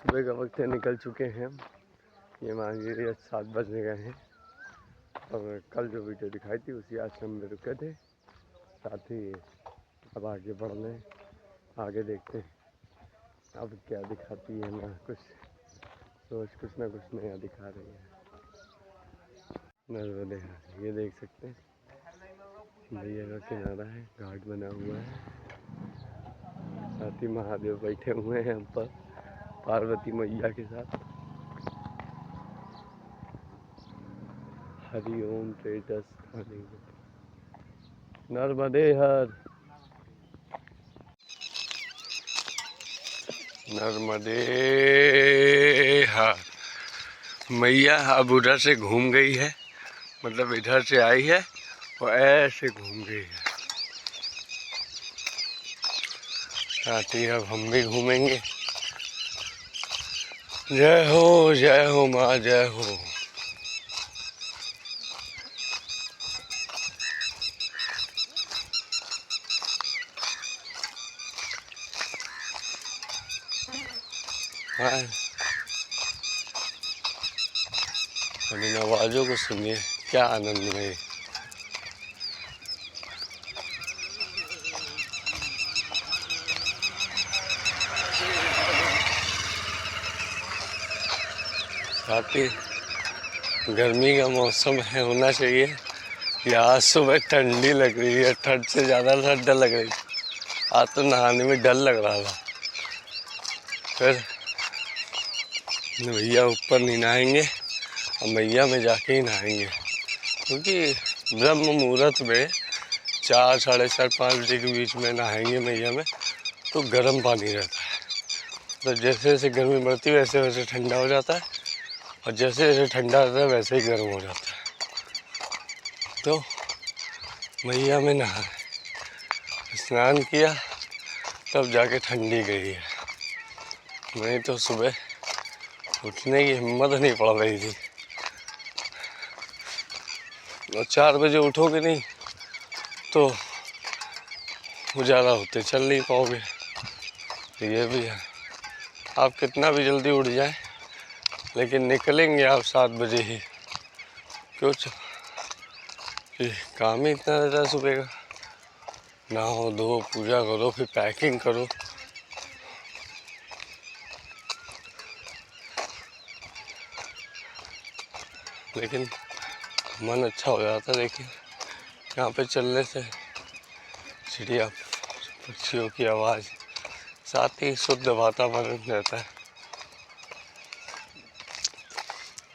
सुबह का वक्त है, निकल चुके हैं। ये मान लीजिए 7 बजने गए हैं। और कल जो वीडियो दिखाई थी उसी आश्रम में रुके थे। साथ ही अब आगे बढ़ रहे हैं, आगे देखते हैं अब क्या दिखाती है ना। रोज कुछ ना कुछ नया दिखा रही है। नर्मदे ये देख सकते हैं, भैया का किनारा है, घाट बना हुआ है। साथ ही महादेव बैठे हुए हैं हम पर पार्वती मैया के साथ। हरिओम ट्रेडर्स खाने नर्मदे हर नर्मदे हर। मैया अब उधर से घूम गई है, मतलब इधर से आई है और ऐसे घूम गई है। साथ ही अब हम भी घूमेंगे। जय हो माँ, जय हो। हाँ, और इन आवाज़ों को सुनिए, क्या आनंद है। साथ ही गर्मी का मौसम है, होना चाहिए। या आज सुबह ठंडी लग रही है, ठंड से ज़्यादा ठंड लग रही थी। आज तो नहाने में डर लग रहा था। फिर भैया ऊपर नहीं नहाएंगे और मैया में जाके ही नहाएंगे, क्योंकि ब्रह्म मुहूर्त में 4, साढ़े 4, 5 बजे के बीच में नहाएंगे मैया में तो गर्म पानी रहता है। तो जैसे जैसे गर्मी बढ़ती है वैसे वैसे ठंडा हो जाता है, और जैसे जैसे ठंडा होता है वैसे ही गर्म हो जाता है। तो मैया में नहा स्नान किया तब जाके ठंडी गई है। नहीं तो सुबह उठने की हिम्मत नहीं पड़ रही थी। और 4 बजे उठोगे नहीं तो उजाला होते चल नहीं पाओगे। ये भी है, आप कितना भी जल्दी उठ जाए लेकिन निकलेंगे आप 7 बजे ही। क्यों? काम ही इतना रहता है सुबह का। नहाओ धो, पूजा करो, फिर पैकिंग करो। लेकिन मन अच्छा हो जाता है। देखिए यहाँ पे चलने से चिड़िया पक्षियों की आवाज़, साथ ही शुद्ध वातावरण रहता है।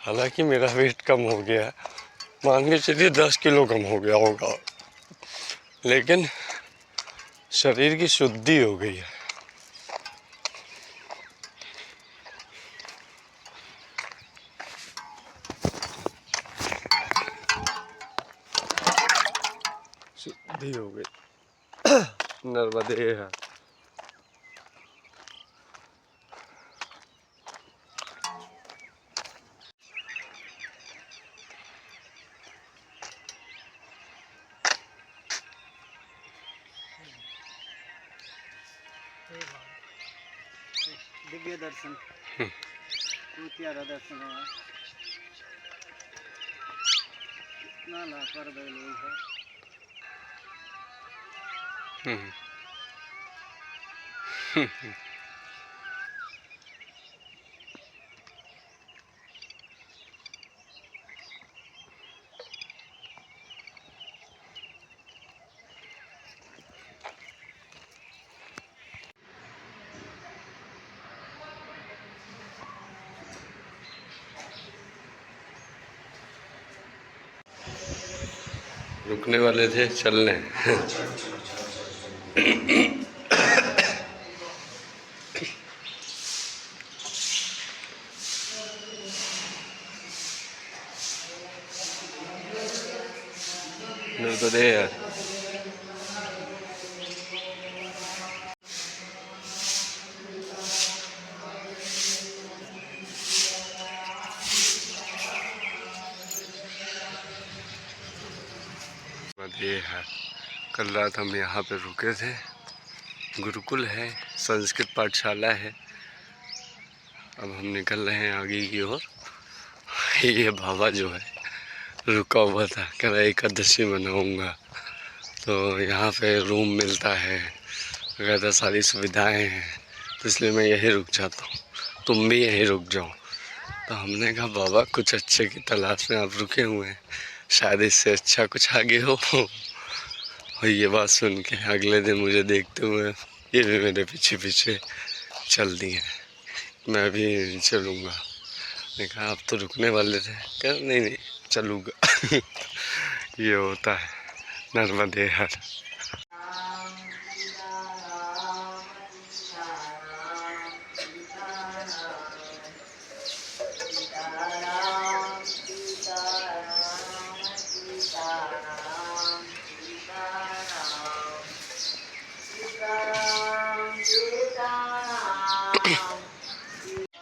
हालांकि मेरा वेट कम हो गया है, मान के चलिए 10 किलो कम हो गया होगा, लेकिन शरीर की शुद्धि हो गई है। शुद्धि हो गई। नर्मदे है। दिव्य दर्शन, प्यारा दर्शन है। इतना लापरवाही लोग है। रुकने वाले थे, चलने। नर्मदे है। नर्मदे है। कल रात हम यहाँ पे रुके थे। गुरुकुल है, संस्कृत पाठशाला है। अब हम निकल रहे हैं आगे की ओर। ये बाबा जो है रुका हुआ था, कह रहा एकादशी मनाऊंगा, तो यहाँ पे रूम मिलता है, वगैरह सारी सुविधाएं हैं, तो इसलिए मैं यहीं रुक जाता हूँ, तुम भी यहीं रुक जाओ। तो हमने कहा बाबा कुछ अच्छे की तलाश में आप रुके हुए हैं, शायद इससे अच्छा कुछ आगे हो। और ये बात सुन के अगले दिन मुझे देखते हुए ये भी मेरे पीछे पीछे चल दिए, मैं भी चलूँगा। मैंने कहा आप तो रुकने वाले थे, कह नहीं नहीं चलूँगा। ये होता है नर्मदे हर।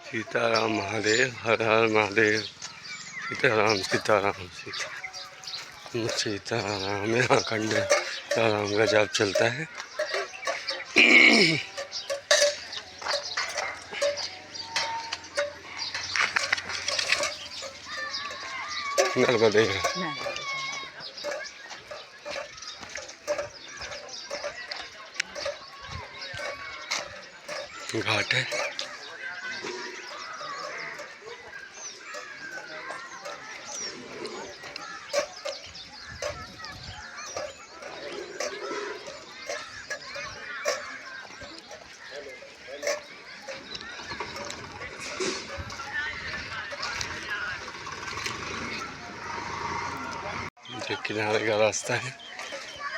सीताराम महादेव, हर हर महादेव, सीताराम सीताराम सीता सीताराम। यहाँ खंडे सीताराम का जाप चलता है। नर्मदे घाट है। ये किनारे का रास्ता है,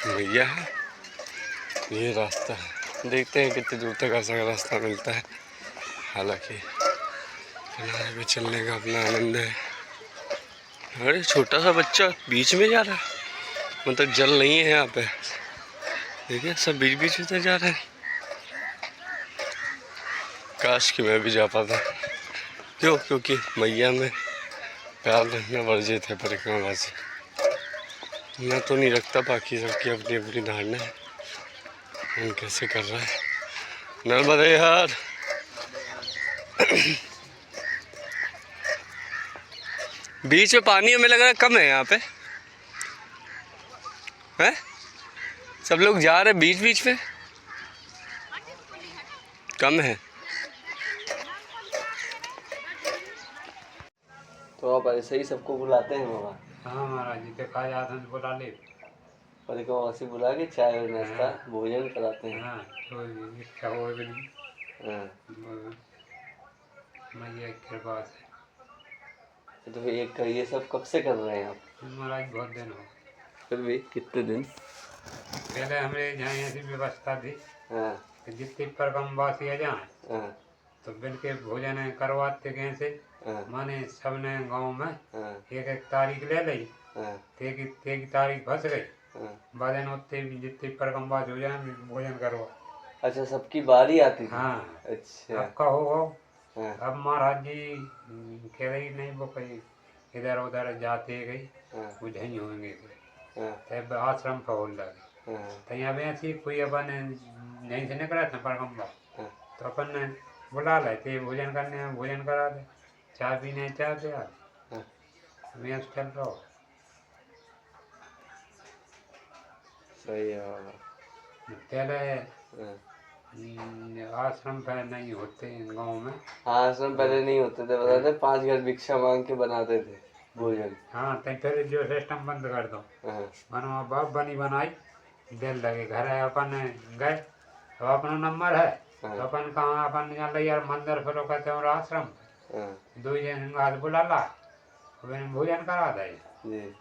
भैया है ये रास्ता है। देखते हैं कितनी दूर तक ऐसा रास्ता मिलता है। हालांकि किनारे पे चलने का अपना आनंद है। अरे छोटा सा बच्चा बीच में जा रहा है, मतलब जल नहीं है यहाँ पे, देखिए सब बीच बीच में जा रहे हैं। काश कि मैं भी जा पाता। क्यों? क्योंकि मैया में प्यार रखना वर्जित है परिक्रमा से। मैं तो नहीं रखता, बाकी सबकी अपनी अपनी धारणा है, हम कैसे कर रहा है। नर्मदे हर। बीच में पानी हमें लग रहा है कम है यहाँ पे, हैं? सब लोग जा रहे बीच बीच में, कम है। तो आप ऐसे ही सबको बुलाते हैं बाबा? हाँ महाराज जी, कहा जाता है बुला ले। परिक्रमा से बुला के चाय और नाश्ता भोजन कराते हैं। हाँ तो इच्छा हो गई। हाँ। मैया की कृपा से। तो फिर ये सब कब से कर रहे हैं आप? महाराज बहुत दिन हो। फिर भी कितने दिन? पहले हमारे यहाँ ऐसी व्यवस्था थी हाँ कि जितने परगमवासी आ जाए हाँ तो बिल के भोजन करवाते कैसे। हाँ माने सबने गांव में हाँ एक एक तारीख ले ली, हाँ तेगी तारीख फंस गई, हाँ। बाद उतने भी जितने परगमवासी हो जाए भोजन करवा। अच्छा, सबकी बारी आती थी? हाँ अच्छा। अब कहो हो। हाँ अब महाराज जी कह रही नहीं वो कहीं इधर उधर जाते गई हाँ वो झई होंगे हाँ तब आश्रम खोल लगे। हाँ तो यहाँ पे ऐसी कोई अपन यहीं से निकला था परगम्बा, हाँ। तो अपन ने बुला लेते भोजन करने में भोजन करा दे, चाय पीने चाय पिया, हाँ। मैं चल रहा हूँ। सही है बाबा। पहले हाँ। आश्रम पे नहीं होते गांव में। आश्रम पहले नहीं होते थे, बताते 5 घर भिक्षा मांग के बनाते थे भोजन। हाँ तो फिर जो सिस्टम बंद कर दो। हाँ बनो बाप बनी बनाई दिल लगे घर है अपन गए, तो अपना नंबर है हाँ तो अपन कहाँ अपन चल यार मंदिर फिर कहते हैं आश्रम हाँ। दो जन हाथ बुला ला भोजन करा दे। जी।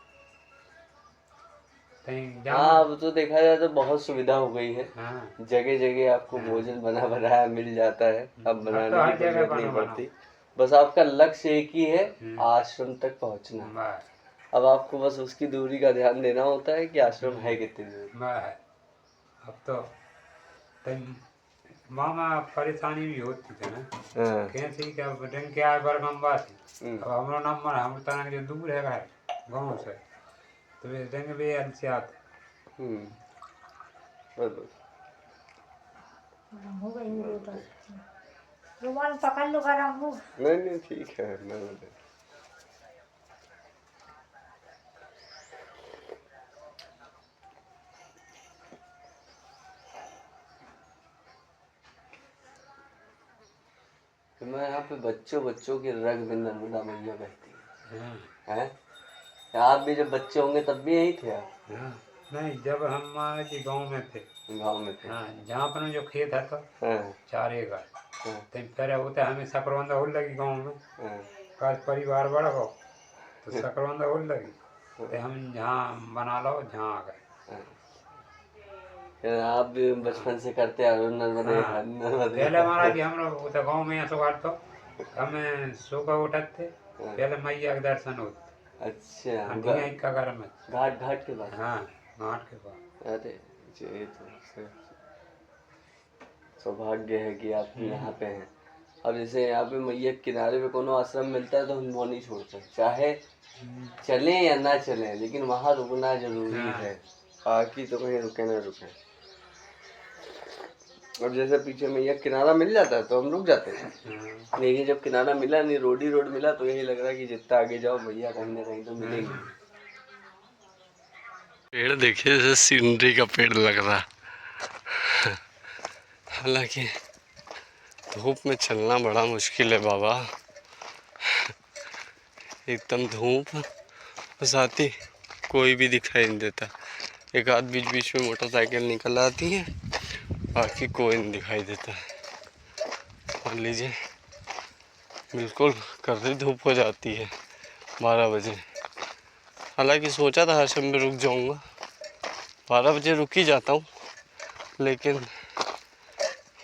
हाँ अब तो देखा जाए तो बहुत सुविधा हो गई है। हाँ जगह जगह आपको भोजन बना बनाया मिल जाता है, अब बनाने तो हर की जगह जरूरत नहीं बनो पड़ती। बस आपका लक्ष्य एक ही है, आश्रम तक पहुंचना। बस अब आपको बस उसकी दूरी का ध्यान देना होता है कि आश्रम है कितनी दूर। बस। अब तो मामा परेशानी भी होती थी ना हाँ। कैसे क्या डंग के आए बरगम्बा से। अब हमारा नंबर हम तरह जो दूर है घर गाँव से, तो वे डंग भी से आते। बस बस। रुमाल पकड़ लो गरम हो। नहीं नहीं ठीक है मैं बोले। तो मैं यहाँ पे बच्चों की रग में नर्मदा मैया बहती हाँ है। आप भी जब बच्चे होंगे तब भी यही थे आप? हाँ। नहीं, जब हम मान लीजिए गाँव में थे। गाँव में थे? हाँ, जहाँ पर जो खेत है तो हाँ 4 एकड़, हाँ तो फिर होता है हमें सकरौंदा हो लगी गाँव में। हाँ का परिवार बड़ा हो तो सकरौंदा हो लगी, तो हम जहाँ बना लो जहाँ आ गए। हाँ। यार आप भी बचपन से करते आ रहे हो नर्मदे हाँ, हर नर्मदे पहले हमारा कि हम लोग उधर गाँव में ऐसा बात तो हमें सुबह उठते हाँ। पहले मैया के दर्शन होते। अच्छा हाँ, ढिया का घर में। घाट घाट के बाद? हाँ, घाट के पास। अरे ये तो सौभाग्य है कि आप यहाँ पे हैं। अब जैसे यहाँ पे मैया के किनारे पे कोनो आश्रम मिलता है तो हम वो नहीं छोड़ते, चाहे चलें या ना चलें, लेकिन वहाँ रुकना जरूरी हाँ। है। बाकी तो कहीं रुके ना रुके। अब जैसे पीछे मैया किनारा मिल जाता है तो हम रुक जाते हैं, हाँ। लेकिन जब किनारा मिला नहीं, रोड ही रोड मिला, तो यही लग रहा है कि जितना आगे जाओ भैया कहीं ना कहीं तो मिलेंगे। पेड़ देखिए जैसे सीनरी का पेड़ लग रहा। हालांकि धूप में चलना बड़ा मुश्किल है बाबा, एकदम धूप, साथ ही कोई भी दिखाई नहीं देता। एक आध बीच बीच में मोटरसाइकिल निकल आती है, बाकी कोई नहीं दिखाई देता। मान लीजिए बिल्कुल कड़वी धूप हो जाती है 12 बजे। हालांकि सोचा था आश्रम में रुक जाऊंगा, 12 बजे रुक ही जाता हूँ, लेकिन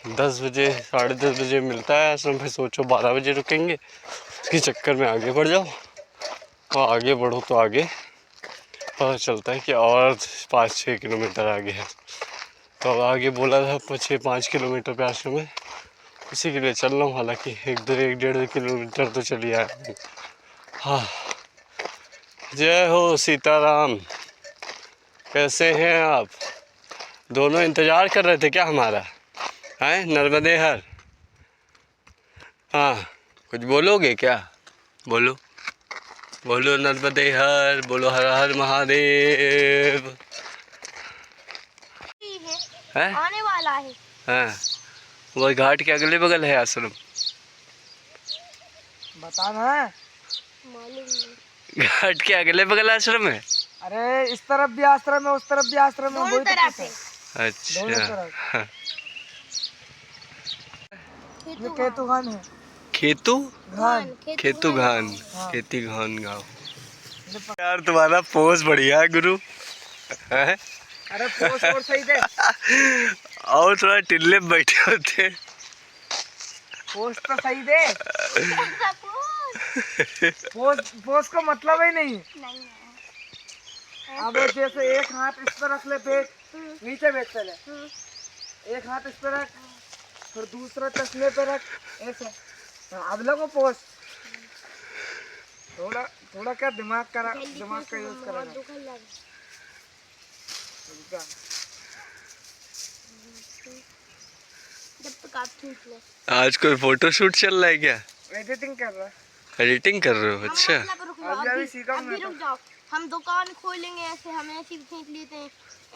10 बजे 10:30 बजे मिलता है आश्रम, फिर सोचो 12 बजे रुकेंगे, उसके चक्कर में आगे बढ़ जाओ, और आगे बढ़ो तो आगे पता चलता है कि और 5-6 किलोमीटर आगे है। तो अब आगे बोला था 5 किलोमीटर पे आश्रम है, उसी के लिए चल रहा हूँ। हालांकि 1-1.5 किलोमीटर तो चली आया। हाँ, जय हो सीताराम। कैसे हैं आप दोनों? इंतज़ार कर रहे थे क्या हमारा? हैं नर्मदे हर? हाँ, कुछ बोलोगे क्या? बोलो बोलो नर्मदे हर, बोलो हर हर महादेव। है आने वाला है। हाँ, वो घाट के अगले बगल है आश्रम। बता ना। मालूम नहीं। घाट के अगले बगल आश्रम है? अरे इस तरफ भी आश्रम है, उस तरफ भी आश्रम है, दोनों वही तो तरफ पूछा। है। दोनों अच्छा। तरफ। ये खेतू केतु खान है। खेतु घान। खेतु घान, हाँ। खेती घान गाँव। यार तुम्हारा पोज बढ़िया है गुरु। है? अरे पोस्ट और सही दे। और थोड़ा टिल्ले में बैठे होते। पोस्ट तो सही दे। पोस्ट का मतलब ही नहीं। नहीं है। अब जैसे एक हाथ इस पर रख ले, पेट नीचे बैठ चले, एक हाथ इस पर रख, फिर दूसरा चश्मे पे रख, ऐसे। अब लोगों पोस्ट थोड़ा थोड़ा क्या दिमाग का यूज करेगा। जब तक आप खींच ले। आज कोई फोटो शूट चल रहा है क्या? एडिटिंग कर रहा है। एडिटिंग कर रहे हो? अच्छा। मतलब रुक जाओ, अभी अभी सीखा हूँ अभी मैं तो। रुक जाओ। हम दुकान खोलेंगे ऐसे, हम ऐसे भी खींच लेते हैं,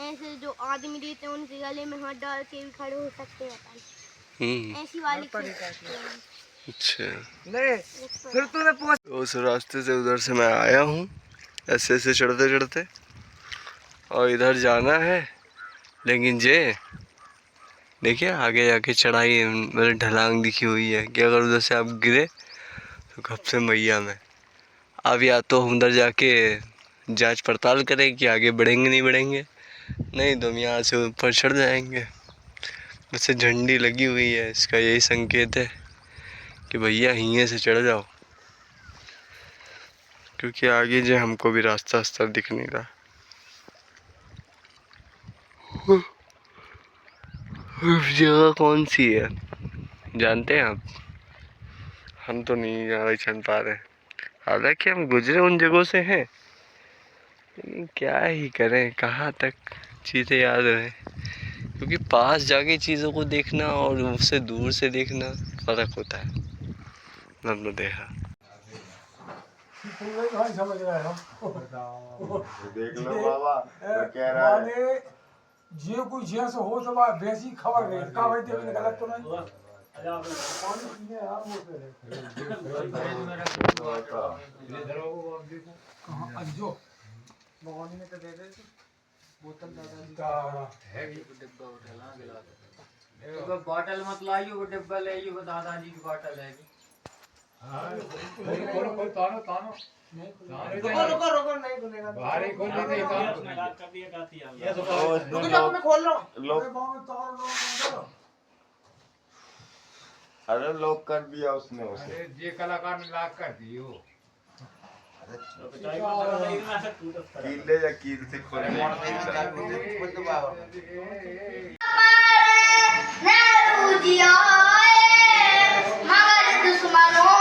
ऐसे जो आदमी रहते हैं उनके गले में हाथ डाल के भी खड़े हो सकते हैं। ऐसी वाली खींच सकते हैं। अच्छा, ले फिर तूने पोस्ट। उस रास्ते से उधर से मैं आया हूँ, ऐसे ऐसे चढ़ते चढ़ते, और इधर जाना है, लेकिन जे देखिए आगे जाके चढ़ाई मतलब ढलांग दिखी हुई है कि अगर उधर से आप गिरे तो कब से मैया में। अब या तो हम उधर जाके जांच पड़ताल करें कि आगे बढ़ेंगे नहीं बढ़ेंगे, नहीं तो हम यहाँ से ऊपर चढ़ जाएंगे। वैसे झंडी लगी हुई है, इसका यही संकेत है कि भैया यहीं से चढ़ जाओ, क्योंकि आगे जो हमको भी रास्ता दिख नहीं रहा। जगह कौन सी है जानते हैं आप? हम तो नहीं जान पा रहे। हालांकि हम गुजरे उन जगहों से हैं, लेकिन क्या ही करें, कहाँ तक चीज़ें याद रहे क्योंकि पास जाके चीज़ों को देखना और उससे दूर से देखना फ़र्क होता है। नर्मदे हाँ। समझ रहे हो देख लो बाबा वो कह रहा है जे कोई जैसे हो तो वैसी खबर गई का भाई देखने गलत तो नहीं पानी पीने यार वो कहाँ आज जो भगवानी में तो दे दे बोतल दादाजी का है डिब्बा उठा गिलास बॉटल मत लाइयो, वो डिब्बा ले आइयो, वो दादाजी की बॉटल है। कोई तानो तानो रुको नहीं खुलेगा बाहर ही खोल देते हैं ये तो मैं खोल रहा हूं लोग बाहर में तार लो अरे लॉक कर दिया उसने उसे। अरे ये कलाकार ने लॉक कर दी वो। कीले या कील से खोलने मगर दुश्मनों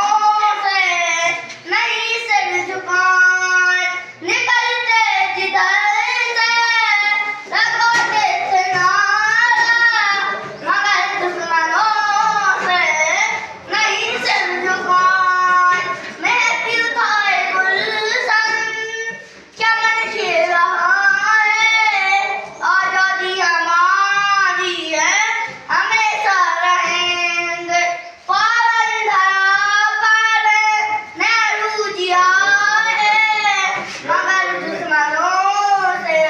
से नहीं सिर झुकाए, निकलते जिधर से रखोटे से नारा, मगर दुश्मनों से नहीं सिर झुकाए। महफिल उठाए गुलशन चमन खिल रहा है, आजादी हमारी है हमेशा रहेंगे। पावन धरा पर नेहरू जी आए, मगर दुश्मनों से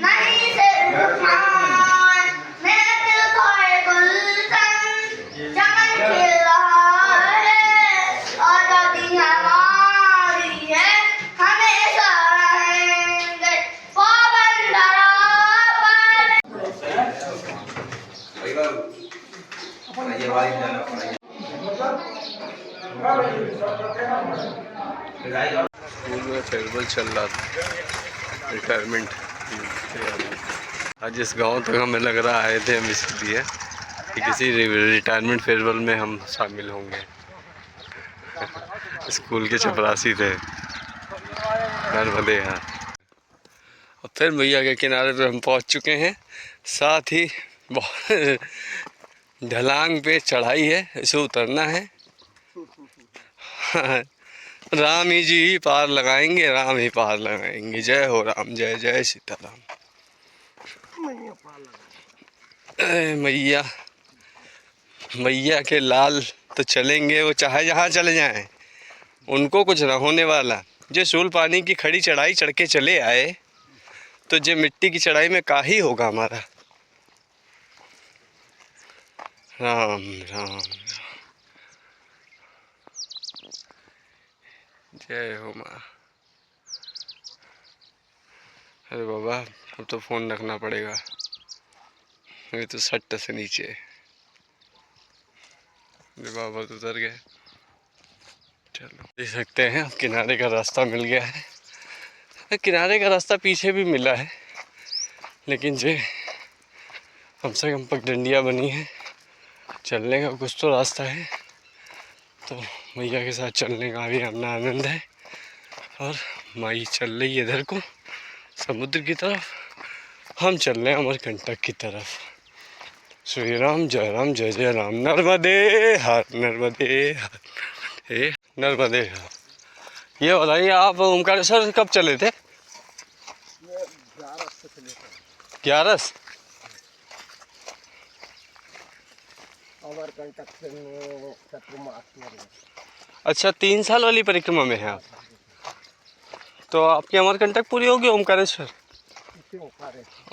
नहीं सिर झुकाए। महफिल उठाए गुलशन चमन खिल रहा है, आजादी हमारी है हमेशा रहेंगे। पावन धरा स्कूल में फेयरवेल चल रहा था, रिटायरमेंट। आज इस गांव तक हमें लग रहा आए थे हम इसलिए कि किसी रिटायरमेंट फेयरवेल में हम शामिल होंगे। स्कूल के चपरासी थे नर्मदे यहाँ। और फिर मैया के किनारे पे हम पहुँच चुके हैं। साथ ही बहुत ढलांग पे चढ़ाई है, इसे उतरना है। राम ही जी ही पार लगाएंगे, राम ही पार लगाएंगे। जय हो राम, जय जय सीताराम। मैया मैया के लाल तो चलेंगे, वो चाहे जहाँ चले जाएं, उनको कुछ ना होने वाला। जो सूल पानी की खड़ी चढ़ाई चढ़ के चले आए, तो जो मिट्टी की चढ़ाई में काहे होगा हमारा। राम राम जय हो माँ। अरे बाबा, अब तो फ़ोन रखना पड़ेगा, ये तो सट्ट से नीचे। अरे बाबा तो उतर गए। चलो देख सकते हैं अब किनारे का रास्ता मिल गया है। किनारे का रास्ता पीछे भी मिला है, लेकिन जो कम से कम पगडंडियाँ बनी है, चलने का कुछ तो रास्ता है। तो मैया के साथ चलने का भी अपना आनंद है। और माई चल रही है इधर को समुद्र की तरफ, हम चल रहे हैं अमरकंटक की तरफ। श्री राम जय जय राम। नर्मदे हर नर्मदे हर हे नर्मदे हर। ये बताइए आप ओमकारेश्वर कब चले थे? 11 अमरकंटक से अच्छा, 3 साल वाली परिक्रमा में है आप। तो आपकी अमरकंटक पूरी होगी ओमकारेश्वर?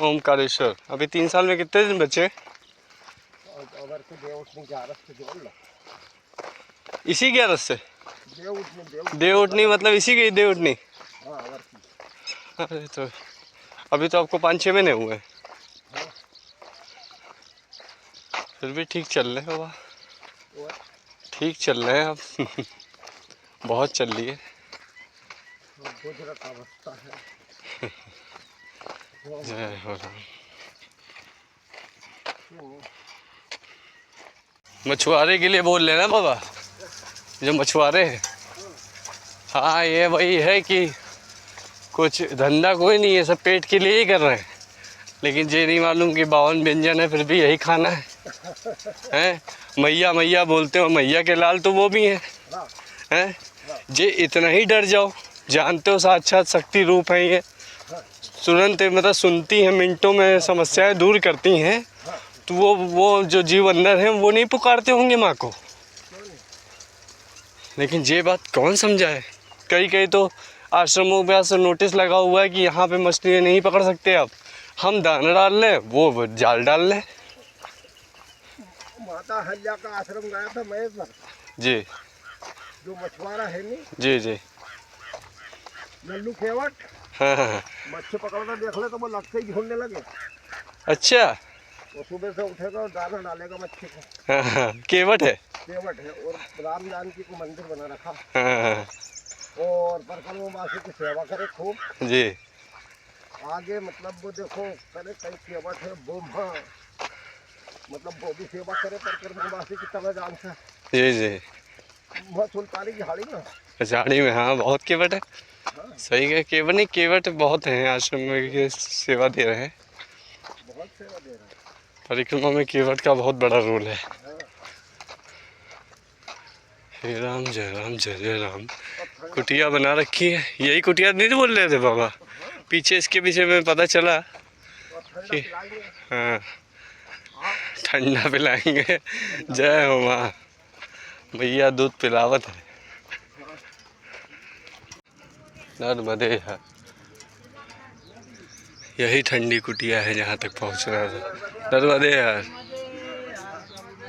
ओमकारेश्वर अभी 3 साल में कितने दिन बचे? इसी 11 से देवउठनी मतलब इसी की देवउठनी। अरे तो अभी तो आपको 5-6 महीने हुए हैं। फिर भी ठीक चल रहे हो बाबा, ठीक चल रहे हैं आप। बहुत चल रही है। जय हो राम। मछुआरे के लिए बोल लेना बाबा, जो मछुआरे हैं। हाँ, ये वही है कि कुछ धंधा कोई नहीं है, सब पेट के लिए ही कर रहे हैं। लेकिन ये नहीं मालूम कि 52 व्यंजन है, फिर भी यही खाना है। हैं मैया मैया बोलते हो, मैया के लाल तो वो भी हैं। जे इतना ही डर जाओ, जानते हो साक्षात शक्ति रूप है ये, तुरंत मतलब सुनती हैं, मिनटों में समस्याएं दूर करती हैं। तो वो जो जीव अंदर हैं वो नहीं पुकारते होंगे माँ को, लेकिन ये बात कौन समझाए। कई तो आश्रमों में ऐसा नोटिस लगा हुआ है कि यहाँ पे मछलियाँ नहीं पकड़ सकते आप, हम दाना डाल लें वो जाल डाल लें। माता हल्या का आश्रम गया था मैं पर, जी जो मछुआरा है नहीं, जी जी, लल्लू केवट, हाँ, मच्छी पकड़ना देख ले तो वो लगते ही झूलने लगे। अच्छा, वो सुबह से उठेगा और दाना डालेगा मच्छी को। हाँ, केवट है। केवट है, और राम जानकी को मंदिर बना रखा, हाँ, और परकलवासी की सेवा करे खूब। जी आगे मतलब वो देखो करे कई केवट है, वो मतलब वो भी सेवा करे परकलवासी की तरह जान से। जी जी, वह सुल्तानी की हाड़ी ना, झाड़ी में, हाँ बहुत केवट है। सही है, केवट नहीं, केवट बहुत हैं आश्रम में के सेवा दे रहे हैं। बहुत सेवा दे रहा है। परिक्रमा में केवट का बहुत बड़ा रोल है। हे राम जय राम जय जय राम। कुटिया बना रखी है, यही कुटिया नहीं बोल रहे थे बाबा, पीछे इसके पीछे में पता चला कि हाँ ठंडा पिलाएंगे। जय हो माँ, भैया दूध पिलावत है। नर्मदे है, यही ठंडी कुटिया है जहाँ तक पहुँच रहा था। नर्मदे है,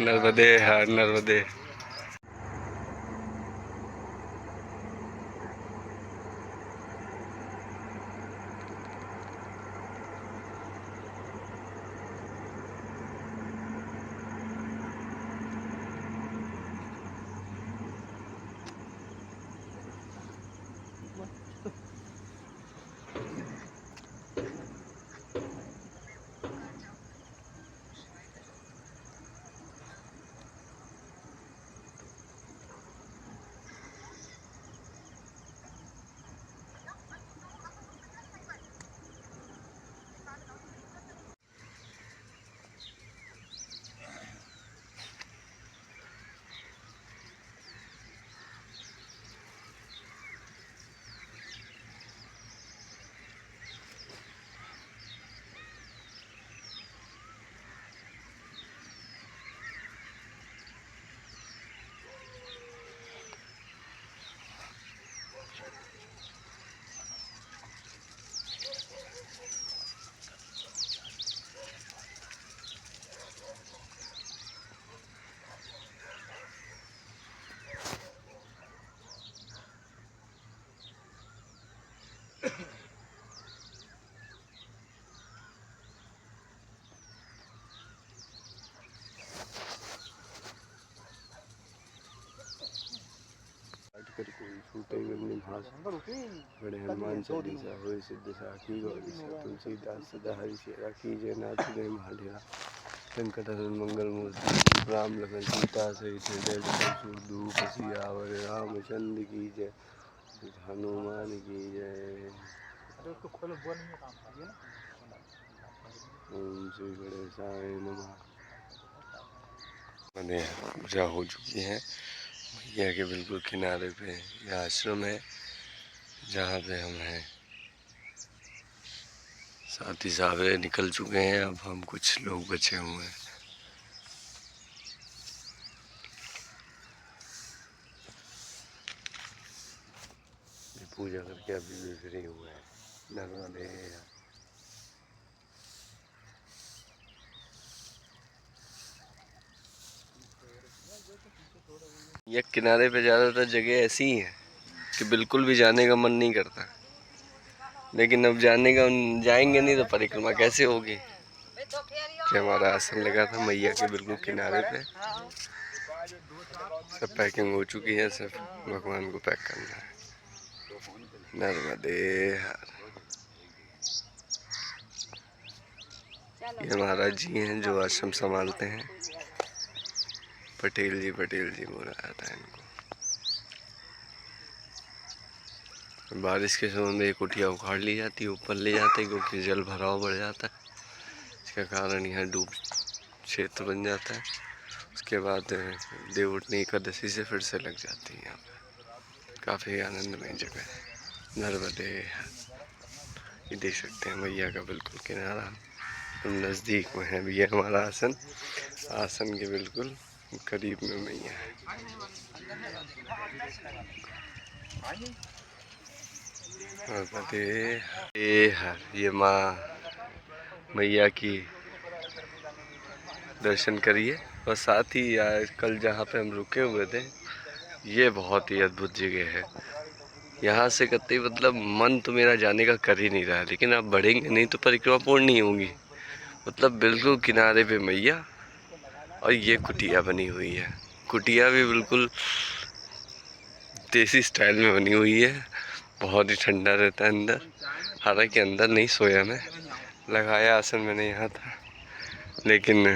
नर्मदे है, नर्मदे। कर कोई छूटे गंगे भास, बड़े हनुमान चालीसा होए सिद्ध साखी गौरी सा, तुलसीदास सदा हरि सेवा कीजय, नाथ गए महाडेरा। संकट हरण मंगल मूर्ति, राम लखन सीता सहित हृदय धूप सियावर रामचंद्र की जय, हनुमान की जय। ओम श्री गणेशाय नमः। मैंने पूजा हो चुकी है मैया के बिल्कुल किनारे पे। यह आश्रम है जहाँ पे हम हैं। साथी साहब निकल चुके हैं, अब हम कुछ लोग बचे हुए हैं। पूजा करके अभी भी फ्री हुए हैं। नर्मदे। ये किनारे पे ज़्यादातर जगह ऐसी ही है कि बिल्कुल भी जाने का मन नहीं करता, लेकिन अब जाएंगे नहीं तो परिक्रमा कैसे होगी। कि हमारा आश्रम लगा था मैया के बिल्कुल किनारे पे। सब पैकिंग हो चुकी है, सब भगवान को पैक करना है। नर्मदे हर। ये महाराज जी हैं जो आश्रम संभालते हैं। पटेल जी बोला जाता है इनको। बारिश के समय में ये कुटिया उखाड़ ली जाती है, ऊपर ले जाते हैं क्योंकि जल भराव बढ़ जाता है। के कारण यहाँ डूब क्षेत्र बन जाता है। उसके बाद देवउठनी एकादशी से फिर से लग जाती है। यहाँ पे काफ़ी आनंदमय जगह है नर्मदे। ये देख सकते हैं मैया का बिल्कुल किनारा, तो नज़दीक में है भी हमारा आसन। आसन के बिल्कुल करीब में मैया है। ये माँ मैया की दर्शन करिए। और साथ ही यार कल जहाँ पे हम रुके हुए थे, ये बहुत ही अद्भुत जगह है। यहाँ से कतई मतलब मन तो मेरा जाने का कर ही नहीं रहा, लेकिन आप बढ़ेंगे नहीं तो परिक्रमा पूर्ण नहीं होगी। मतलब बिल्कुल किनारे पे मैया, और ये कुटिया बनी हुई है। कुटिया भी बिल्कुल देसी स्टाइल में बनी हुई है। बहुत ही ठंडा रहता है अंदर। हालांकि अंदर नहीं सोया मैं, लगाया आसन मैंने यहाँ था, लेकिन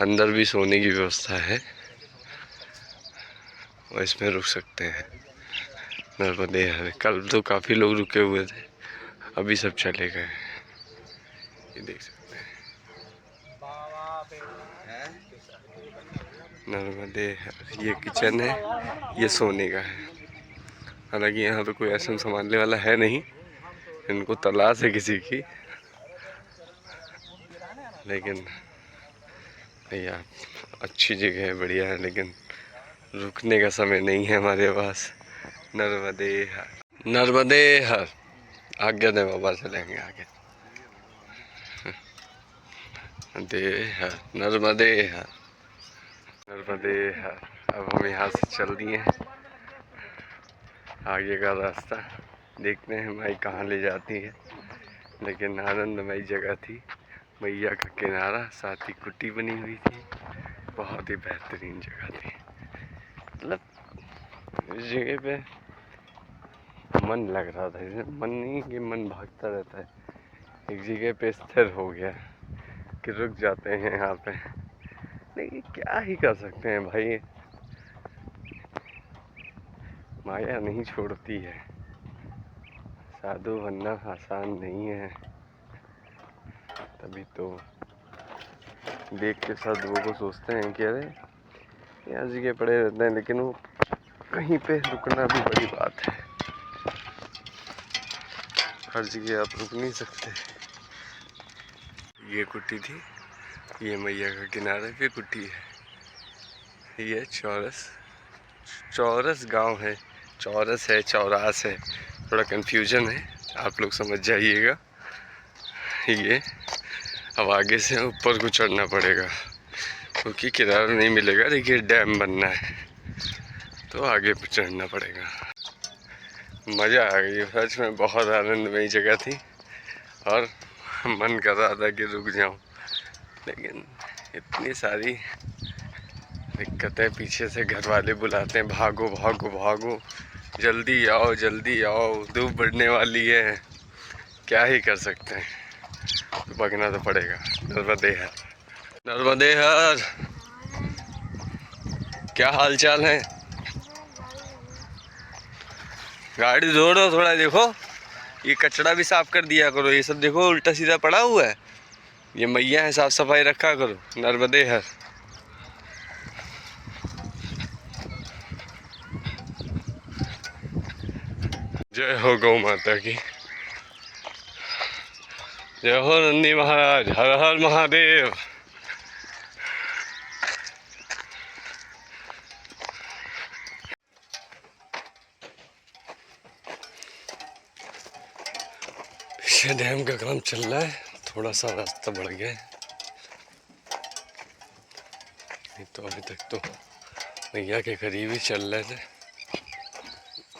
अंदर भी सोने की व्यवस्था है और इसमें रुक सकते हैं। नर्मदे हर कल तो काफ़ी लोग रुके हुए थे, अभी सब चले गए। ये देख सकते हैं नर्मदे हर। ये किचन है, ये सोने का है। हालांकि यहाँ पे कोई आसन संभालने वाला है नहीं, इनको तलाश है किसी की, लेकिन यार अच्छी जगह है, बढ़िया है, लेकिन रुकने का समय नहीं है हमारे पास। नर्मदे हर, नर्मदे हर। आज्ञा दे बाबा, चलेंगे आगे। दे हर, नर्मदे हर, नर्मदे हर। अब हम यहाँ से चल दिए हैं, आगे का रास्ता देखते हैं माई कहाँ ले जाती है। लेकिन आनंदमयी जगह थी, मैया का किनारा, साथ ही कुटी बनी हुई थी। बहुत ही बेहतरीन जगह थी। मतलब इस जगह पे मन लग रहा था, मन नहीं कि मन भागता रहता है, एक जगह पे स्थिर हो गया कि रुक जाते हैं यहाँ पे। लेकिन क्या ही कर सकते हैं भाई, माया नहीं छोड़ती है। साधु बनना आसान नहीं है, तभी तो देख के साधुओं को सोचते हैं कि अरे यहाँ जगह पड़े रहते हैं, लेकिन वो कहीं पे रुकना भी बड़ी बात है। हर जगह आप रुक नहीं सकते। ये कुटी थी, ये मैया का किनारे पे कुटी है। ये चौरस गांव है, चौरस है, चौरास है, थोड़ा कंफ्यूजन है, आप लोग समझ जाइएगा। ये अब आगे से ऊपर को चढ़ना पड़ेगा, क्योंकि किनारा नहीं मिलेगा। देखिए डैम बनना है, तो आगे चढ़ना पड़ेगा। मज़ा आ गई सच में, बहुत आनंदमयी जगह थी और मन कर रहा था कि रुक जाऊं, लेकिन इतनी सारी दिक्कतें, पीछे से घर वाले बुलाते हैं भागो भागो भागो, जल्दी आओ जल्दी आओ, धूप बढ़ने वाली है, क्या ही कर सकते हैं, तो भागना तो पड़ेगा। नर्मदे हर, नर्मदे हर। क्या हाल चाल है? गाड़ी धो दो थोड़ा, देखो ये कचरा भी साफ कर दिया करो, ये सब देखो उल्टा सीधा पड़ा हुआ है। ये मैया है, साफ सफाई रखा करो। नर्मदे हर। जय हो गौ माता की, जय हो नंदी महाराज, हर हर महादेव। पीछे डैम का काम चल रहा है, थोड़ा सा रास्ता बढ़ गया है, नहीं तो अभी तक तो मैया के करीब ही चल रहे थे,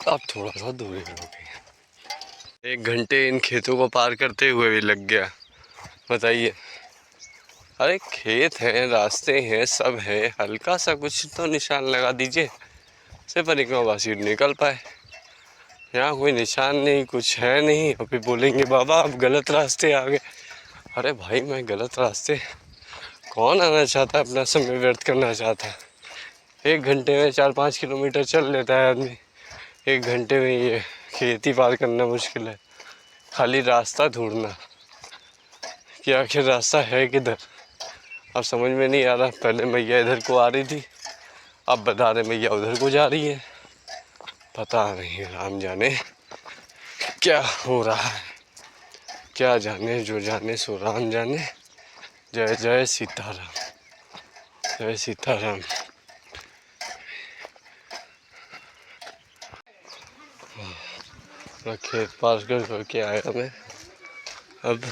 अब थोड़ा सा दूरी हो गई। 1 घंटे इन खेतों को पार करते हुए भी लग गया, बताइए। अरे खेत हैं, रास्ते हैं, सब है, हल्का सा कुछ तो निशान लगा दीजिए, से परिक्रमावासी निकल पाए। यहाँ कोई निशान नहीं, कुछ है नहीं। अभी बोलेंगे बाबा आप गलत रास्ते आ गए। अरे भाई मैं गलत रास्ते, कौन आना चाहता है, अपना समय व्यर्थ करना चाहता है? 1 घंटे में 4-5 किलोमीटर चल लेता है आदमी, 1 घंटे में ये खेती पार करना मुश्किल है, खाली रास्ता ढूंढना। कि आखिर रास्ता है किधर। अब समझ में नहीं आ रहा। पहले मैया इधर को आ रही थी, अब बता रहे मैया उधर को जा रही है। पता नहीं, राम जाने क्या हो रहा है, क्या जाने, जो जाने सो राम जाने। जय जय सीताराम, जय सीताराम। खेत पार करके आया मैं। अब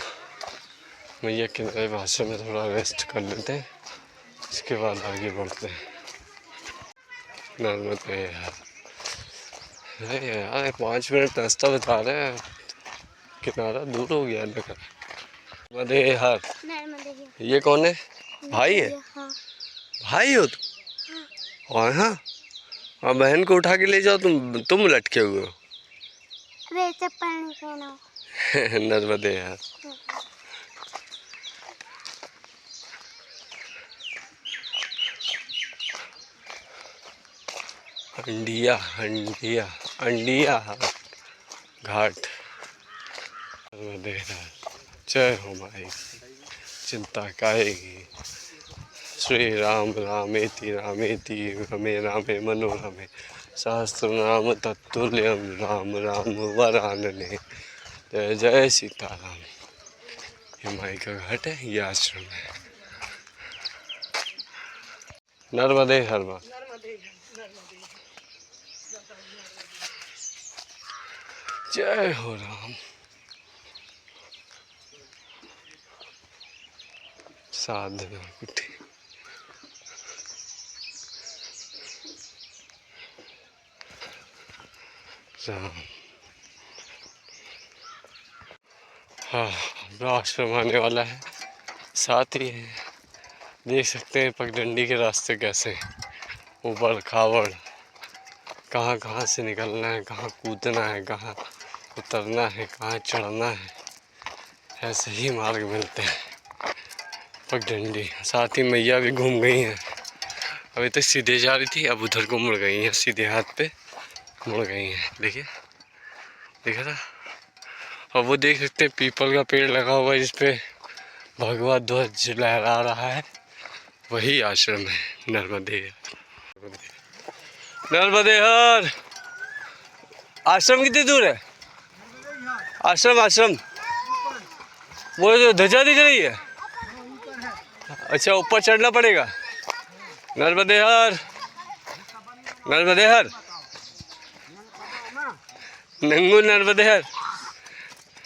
मैया किनारे भाषा में थोड़ा रेस्ट कर लेते हैं, इसके बाद आगे बढ़ते हैं। नर्मदे यार, अरे यार 5 मिनट रास्ता बता रहे हैं, किनारा दूर हो गया लगा। नर्मदे यार, ये कौन है? भाई है? हाँ। भाई हो तुम? और हाँ, और बहन को उठा के ले जाओ, तुम लटके हुए हो। अरे चप्पल नहीं पहना। नर्मदे यार। अंडिया अंडिया अंडिया घाट। नर्मदे यार, जय हो माई, चिंता काएगी। श्री राम रामेति रामेति रमे रामे मनोरमे सहस्र नाम तत्तुल्यम राम राम वरानने। जय जय सीताराम। ये माई का घाट है, ये आश्रम है। नर्मदे हर बार। जय हो राम। साधना कुटी। राम। हाँ, आश्रम आने वाला है, साथ ही है। देख सकते हैं पगडंडी के रास्ते कैसे, ऊबड़ खाबड़, कहाँ कहाँ से निकलना है, कहाँ कूदना है, कहाँ उतरना है, कहाँ चढ़ना है, ऐसे ही मार्ग मिलते हैं। पगडंडी, साथ ही मैया भी घूम गई हैं। अभी तक सीधे जा रही थी, अब उधर को मुड़ गई हैं, सीधे हाथ पे मुड़ गई हैं। देखिए, देखा था। और वो देख सकते हैं पीपल का पेड़ लगा हुआ है, जिसपे भगवा ध्वज लहरा रहा है, वही आश्रम है नर्मदे। नर्मदे हर आश्रम कितनी दूर है? आश्रम आश्रम वो जो ध्वजा दिख रही है, अच्छा ऊपर चढ़ना पड़ेगा। नर्मदे हर, नर्मदे हर, नंगू नर्मदे हर,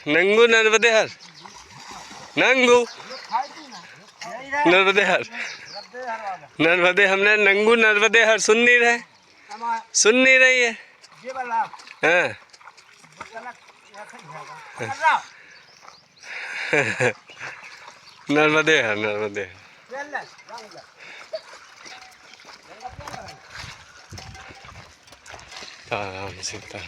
नंगू नर्मदे हर, नंगू नर्मदे हर, नर्मदे। हमने नंगू नर्मदे हर सुन नहीं रहे, सुन नहीं रही है। हाँ नर्मदे हर, नर्मदे हर। राम सीता।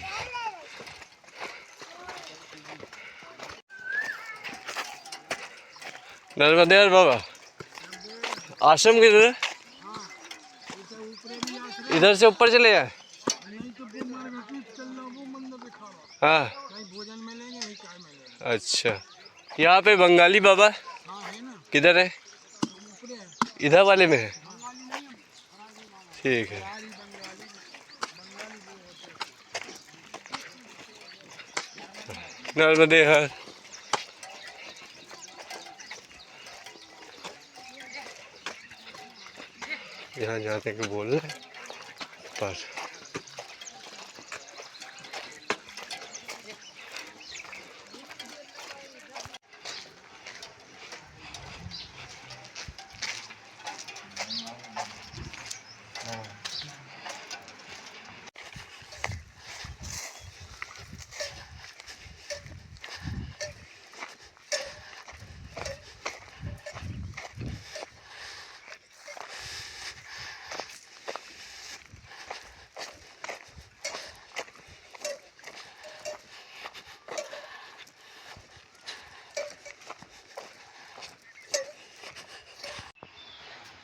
नर्मदे हर बाबा, आश्रम किधर है? इधर से ऊपर चले जाए। हाँ अच्छा, यहाँ पे बंगाली बाबा किधर है? इधर वाले में है, ठीक है। नर्मदे हर। यहाँ जाने को बोल रहे पर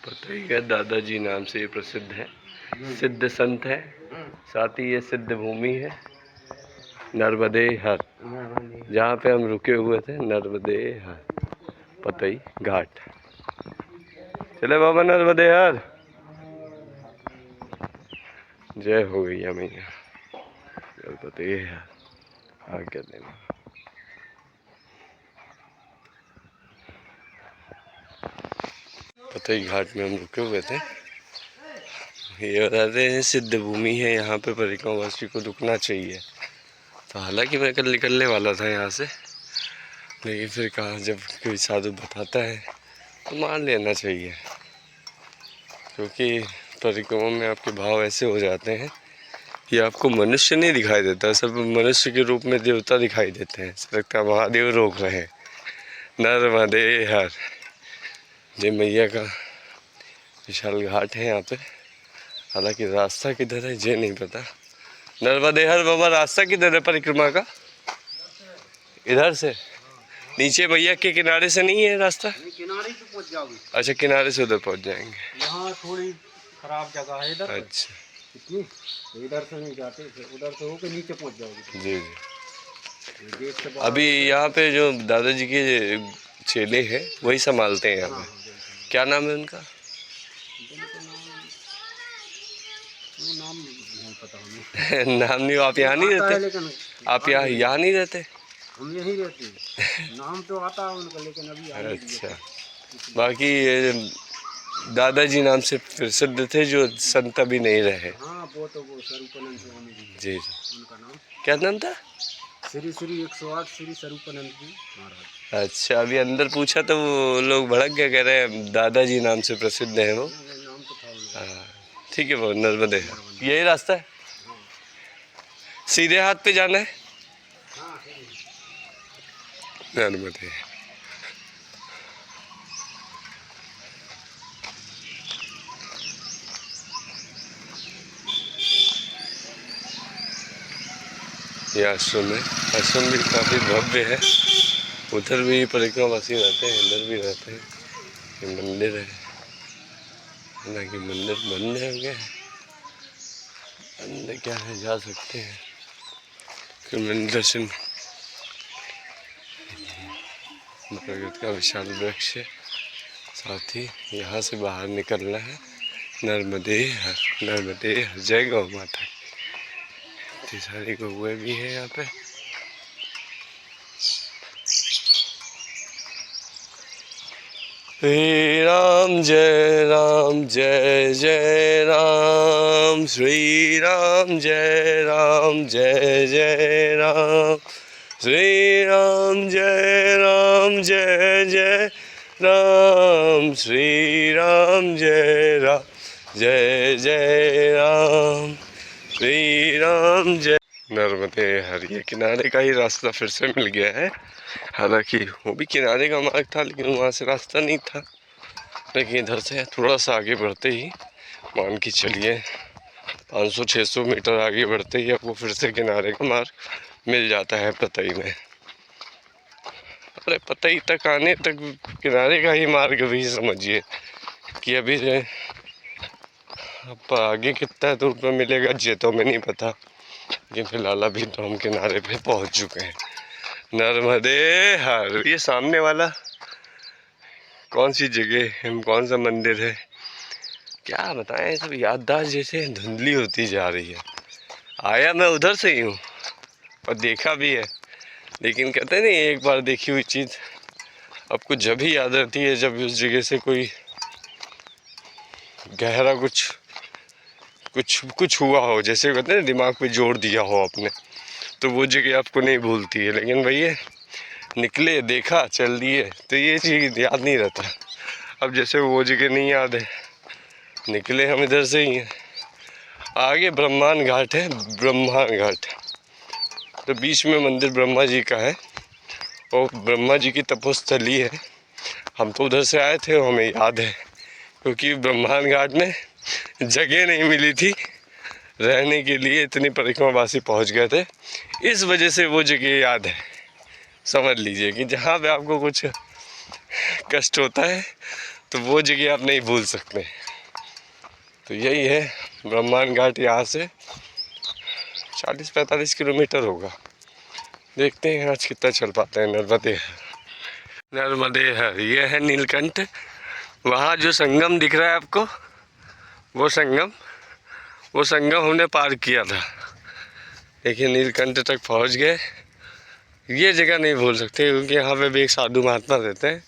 पता ही है, दादाजी नाम से ये प्रसिद्ध है, सिद्ध संत है, साथ ही ये सिद्ध भूमि है नर्मदे हर, जहाँ पे हम रुके हुए थे। नर्मदे हर, पतई घाट। चले बाबा नर्मदे हर। जय हो गैया मैया गणपति आज्ञा देना। पतई घाट में हम रुके हुए थे। ये बताते हैं सिद्ध भूमि है, यहाँ पे परिक्रमावासी को रुकना चाहिए। तो हालांकि मैं कल निकलने वाला था यहाँ से, लेकिन फिर कहा जब कोई साधु बताता है तो मान लेना चाहिए, क्योंकि परिक्रमा में आपके भाव ऐसे हो जाते हैं कि आपको मनुष्य नहीं दिखाई देता, सब मनुष्य के रूप में देवता दिखाई देते हैं। लगता है महादेव रोक रहे हैं। नर्मदे हर। ये मैया का विशाल घाट है यहाँ पे। हालांकि रास्ता किधर है ये नहीं पता। नर्मदे हर बाबा, रास्ता किधर है परिक्रमा का? इधर से नीचे मैया के किनारे से नहीं है रास्ता? किनारे पे पहुंच जाओगे। अच्छा, किनारे से उधर पहुंच जाएंगे। यहाँ थोड़ी खराब जगह है इधर। अच्छा इतनी इधर से नहीं जाते, उधर से होके नीचे पहुंच जाओगे। जी जी। गेट से अभी यहाँ पे जो दादाजी के चेले हैं वही संभालते हैं यहाँ पे। क्या नाम है उनका? नाम नहीं पता हमें। नाम नहीं। आप यहाँ नहीं रहते? लेकिन आप यहाँ नहीं रहते? हम यहीं रहते हैं। नाम तो आता है उनका, लेकिन अभी अच्छा। बाकी ये दादाजी नाम से प्रसिद्ध थे जो संत अभी नहीं रहे। हाँ, वो तो वो स्वरूपानंद स्वामी जी, जी जी। उनका नाम क्या नाम था? श्री श्री 108 श्री स्वरूपानंद जी महाराज। अच्छा, अभी अंदर पूछा तो वो लोग भड़क गए, कह रहे हैं दादाजी नाम से प्रसिद्ध हैं वो। नाम तो था उनका। हाँ ठीक है वो नर्मदे। यही रास्ता है? सीधे हाथ पे जाना है? नर्मदे। ये आश्रम है। आश्रम भी काफ़ी भव्य है। उधर भी परिक्रमावासी रहते हैं, इधर भी रहते हैं। ये मंदिर है, हालांकि मंदिर बंद हो गया है। अंदर क्या है, जा सकते हैं कि मंदिर दर्शन। प्रकृति का विशाल वृक्ष है, साथ ही यहाँ से बाहर निकलना है। नर्मदे हर, नर्मदे हर। जय गौ माता। इतनी सारी गौएं भी हैं यहाँ पे। श्री राम जय राम, जय जय राम। श्री राम जय राम, जय जय राम। श्री राम जय राम, जय जय राम। श्री राम जय राम, जय जय राम। श्री राम जय। नर्मदे हर। ये किनारे का ही रास्ता फिर से मिल गया है। हालांकि वो भी किनारे का मार्ग था, लेकिन वहाँ से रास्ता नहीं था। लेकिन इधर से थोड़ा सा आगे बढ़ते ही, मान के चलिए 500-600 मीटर आगे बढ़ते ही आपको फिर से किनारे का मार्ग मिल जाता है पतई में। अरे पतई तक आने तक किनारे का ही मार्ग भी समझिए कि अभी अब आगे कितना दूर पर मिलेगा ये तो हमें नहीं पता, लेकिन फिलहाल अभी तो हम किनारे पे पहुंच चुके हैं। नर्मदे हर। ये सामने वाला कौन सी जगह है, कौन सा मंदिर है, क्या बताएं, सब याददाश्त जैसे धुंधली होती जा रही है। आया मैं उधर से ही हूँ और देखा भी है, लेकिन कहते हैं नहीं, एक बार देखी हुई चीज़ आपको जब ही याद रहती है जब उस जगह से कोई गहरा कुछ हुआ हो। जैसे कहते हैं दिमाग पे जोर दिया हो आपने, तो वो जगह आपको नहीं भूलती है। लेकिन भैया निकले, देखा, चल दिए तो ये चीज़ याद नहीं रहता। अब जैसे वो जगह नहीं याद है, निकले हम इधर से ही हैं। आगे ब्रह्मांड घाट है, ब्रह्मांड घाट। तो बीच में मंदिर ब्रह्मा जी का है और ब्रह्मा जी की तपोस्थली है। हम तो उधर से आए थे, हमें याद है, क्योंकि ब्रह्मांड घाट में जगह नहीं मिली थी रहने के लिए, इतनी परिक्रमावासी पहुंच गए थे, इस वजह से वो जगह याद है। समझ लीजिए कि जहाँ पे आपको कुछ कष्ट होता है तो वो जगह आप नहीं भूल सकते। तो यही है ब्रह्मांड घाट। यहाँ से 40-45 किलोमीटर होगा। देखते हैं आज कितना चल पाते हैं। नर्मदे नर्मदे हर, ये है नीलकंठ। वहाँ जो संगम दिख रहा है आपको, वो संगम हमने पार किया था। देखिए नीलकंठ तक पहुँच गए। ये जगह नहीं भूल सकते क्योंकि यहाँ पे भी एक साधु महात्मा रहते हैं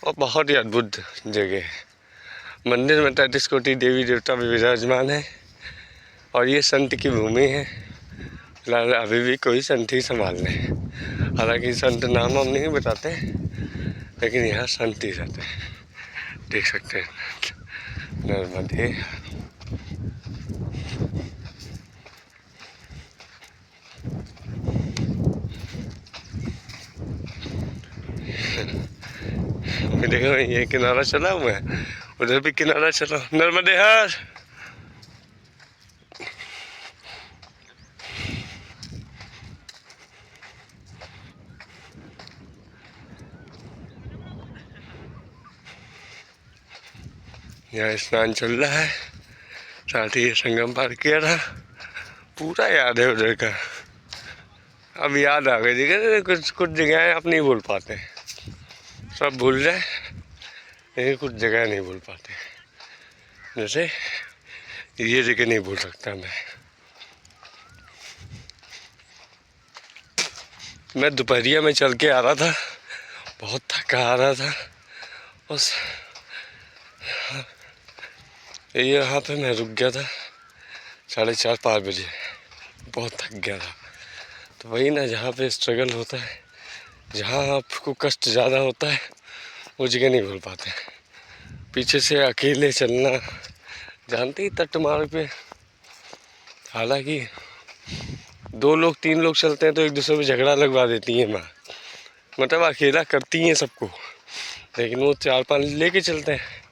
और बहुत ही अद्भुत जगह है। मंदिर में 33 कोटि देवी देवता भी विराजमान है और ये संत की भूमि है। फिलहाल अभी भी कोई संत ही संभाल रहे हैं। हालांकि संत नाम हम नहीं बताते, लेकिन यहाँ संत ही रहते हैं। देख सकते हैं नर्मदे। देखो ये किनारा चला हुआ है, उधर भी किनारा चला। नर्मदे हर। यहाँ स्नान चल रहा है, साथ ही संगम पार किया था। पूरा याद है उधर का, अब याद आ गई। देखिए कुछ जगह आप नहीं भूल पाते, सब भूल जाए, लेकिन कुछ जगह नहीं भूल पाते। जैसे ये जगह नहीं भूल सकता मैं दोपहरिया में चल के आ रहा था, बहुत थका आ रहा था। बस यहाँ पे मैं रुक गया था 4:30-5 बजे, बहुत थक गया था। तो वही ना, जहाँ पे स्ट्रगल होता है, जहाँ आपको कष्ट ज़्यादा होता है, वो जगह नहीं भूल पाते। पीछे से अकेले चलना, जानते ही तट मार्ग पे, हालांकि 2 लोग 3 लोग चलते हैं तो एक दूसरे में झगड़ा लगवा देती हैं माँ, मतलब अकेला करती हैं सबको, लेकिन वो 4-5 लेके चलते हैं।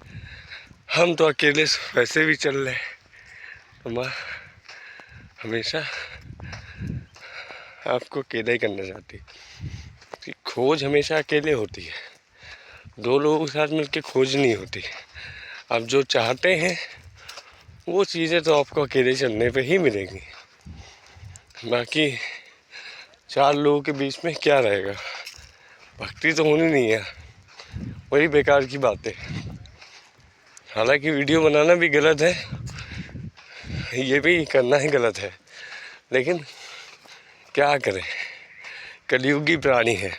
हम तो अकेले वैसे भी चल रहे हैं। तो माँ हमेशा आपको अकेला ही करना चाहती है। खोज हमेशा अकेले होती है, 2 लोगों के साथ मिलकर खोज नहीं होती। आप जो चाहते हैं वो चीज़ें तो आपको अकेले चलने पे ही मिलेंगी। बाकी 4 लोगों के बीच में क्या रहेगा, भक्ति तो होनी नहीं है, वही बेकार की बात है। हालांकि वीडियो बनाना भी गलत है, ये भी करना ही गलत है, लेकिन क्या करें, कलयुगी प्राणी है।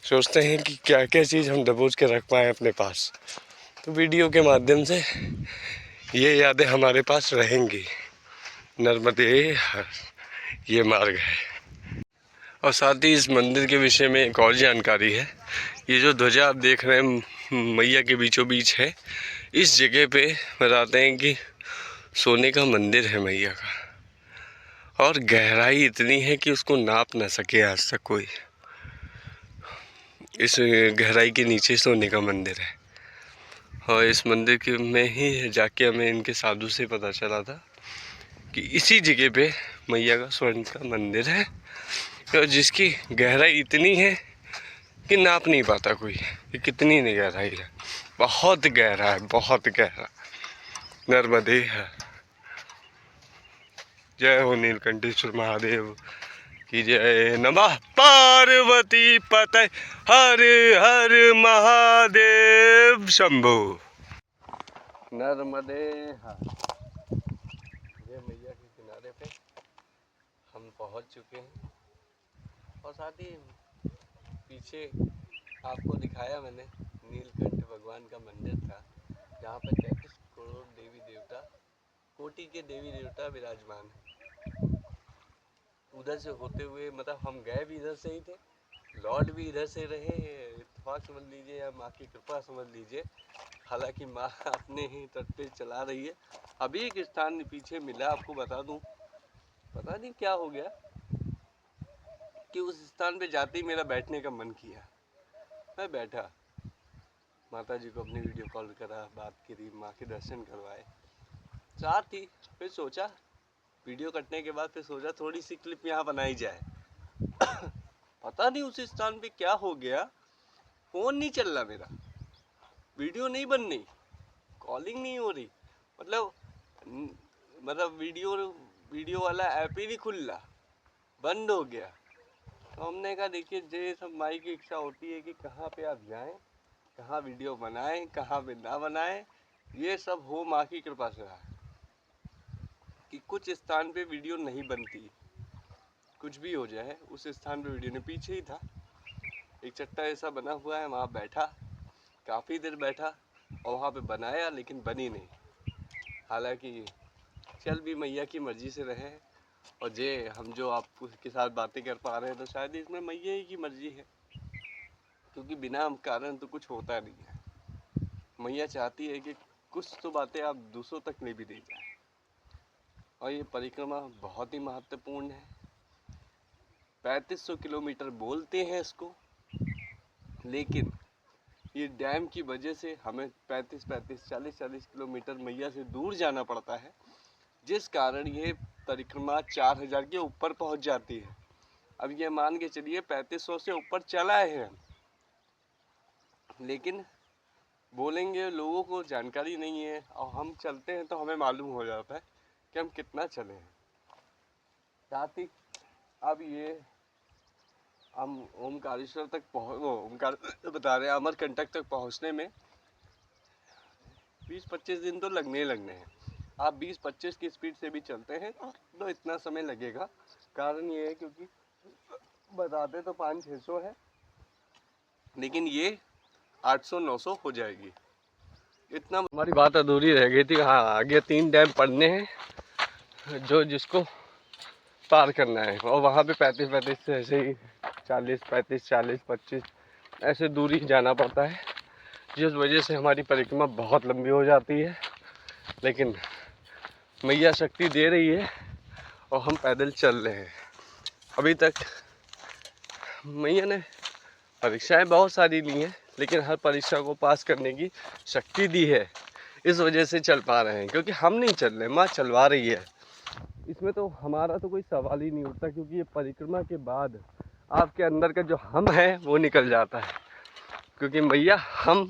सोचते हैं कि क्या क्या चीज़ हम दबोच के रख पाएँ अपने पास, तो वीडियो के माध्यम से ये यादें हमारे पास रहेंगी। नर्मदे हर, ये मार्ग है। और साथ ही इस मंदिर के विषय में एक और जानकारी है। ये जो ध्वजा आप देख रहे हैं मैया के बीचों बीच है, इस जगह पे बताते हैं कि सोने का मंदिर है मैया का, और गहराई इतनी है कि उसको नाप ना सके आज तक कोई। इस गहराई के नीचे सोने का मंदिर है, और इस मंदिर के में ही जाके हमें इनके साधु से पता चला था कि इसी जगह पे मैया का स्वर्ण का मंदिर है, और जिसकी गहराई इतनी है कि नाप नहीं पाता कोई कि कितनी गहराई है। बहुत गहरा है, बहुत गहरा। नर्मदे है। जय हो नीलकंठेश्वर महादेव की जय। नमः पार्वती पतये हर हर महादेव शंभो। नर्मदे हर। ये मैया के किनारे पे हम पहुंच चुके हैं, और साथ ही पीछे आपको दिखाया मैंने नीलकंठ भगवान का मंदिर था, जहाँ पर 33 करोड़ देवी देवता, कोटि के देवी देवता विराजमान हैं। उधर से होते हुए, मतलब हम गए भी इधर से ही थे, लौट भी इधर से रहे। इत्तेफाक समझ लीजिए या माँ की कृपा समझ लीजिए। हालांकि माँ अपने ही तट पे चला रही है। अभी एक स्थान पीछे मिला, आपको बता दूं, पता नहीं क्या हो गया कि उस स्थान पे जाते ही मेरा बैठने का मन किया। मैं बैठा, माता जी को अपनी वीडियो कॉल करा, बात करी, माँ के दर्शन करवाए। साथ ही फिर सोचा, वीडियो कटने के बाद फिर सोचा थोड़ी सी क्लिप यहाँ बनाई जाए। पता नहीं उस स्थान पे क्या हो गया, फोन नहीं चल रहा मेरा, वीडियो नहीं बन रही, कॉलिंग नहीं हो रही, मतलब वीडियो वाला ऐप ही नहीं खुल रहा, बंद हो गया। तो हमने कहा देखिए ये सब माई की इच्छा होती है कि कहाँ पे आप जाएं, कहाँ वीडियो बनाएं, कहाँ पे ना बनाएं। ये सब हो माँ की कृपा से रहा कि कुछ स्थान पे वीडियो नहीं बनती, कुछ भी हो जाए उस स्थान पे वीडियो नहीं। पीछे ही था एक चट्टा ऐसा बना हुआ है, वहाँ बैठा, काफ़ी देर बैठा और वहाँ पे बनाया, लेकिन बनी नहीं। हालांकि चल भी मैया की मर्जी से रहे हैं, और जे हम जो आपके साथ बातें कर पा रहे हैं तो शायद इसमें मैया ही की मर्जी है, क्योंकि बिना कारण तो कुछ होता नहीं है। मैया चाहती है कि कुछ तो बातें आप दूसरों तक ले भी दे जाए। और ये परिक्रमा बहुत ही महत्वपूर्ण है। 3500 किलोमीटर बोलते हैं इसको, लेकिन ये डैम की वजह से हमें 40 किलोमीटर मैया से दूर जाना पड़ता है, जिस कारण ये परिक्रमा 4000 के ऊपर पहुंच जाती है। अब ये मान के चलिए 3500 से ऊपर चला है, लेकिन बोलेंगे लोगों को जानकारी नहीं है, और हम चलते हैं तो हमें मालूम हो जाता है कि हम कितना चले हैं। साथ ही अब ये हम ओमकारेश्वर तक ओमकार बता रहे हैं, अमरकंटक तक पहुंचने में 20-25 दिन तो लगने हैं। आप 20-25 की स्पीड से भी चलते हैं तो इतना समय लगेगा। कारण ये है क्योंकि बताते तो 500-600 है, लेकिन ये 800-900 हो जाएगी। इतना हमारी बात अधूरी रह गई थी। हाँ, आगे 3 डैम पड़ने हैं जो जिसको पार करना है, और वहाँ पे 35 से ऐसे ही 40-35-40-25 ऐसे दूरी जाना पड़ता है, जिस वजह से हमारी परिक्रमा बहुत लंबी हो जाती है। लेकिन मैया शक्ति दे रही है और हम पैदल चल रहे हैं। अभी तक मैया ने परीक्षाएं बहुत सारी ली हैं, लेकिन हर परीक्षा को पास करने की शक्ति दी है। इस वजह से चल पा रहे हैं, क्योंकि हम नहीं चल रहे, माँ चलवा रही है। इसमें तो हमारा तो कोई सवाल ही नहीं उठता, क्योंकि ये परिक्रमा के बाद आपके अंदर का जो हम है वो निकल जाता है। क्योंकि मैया, हम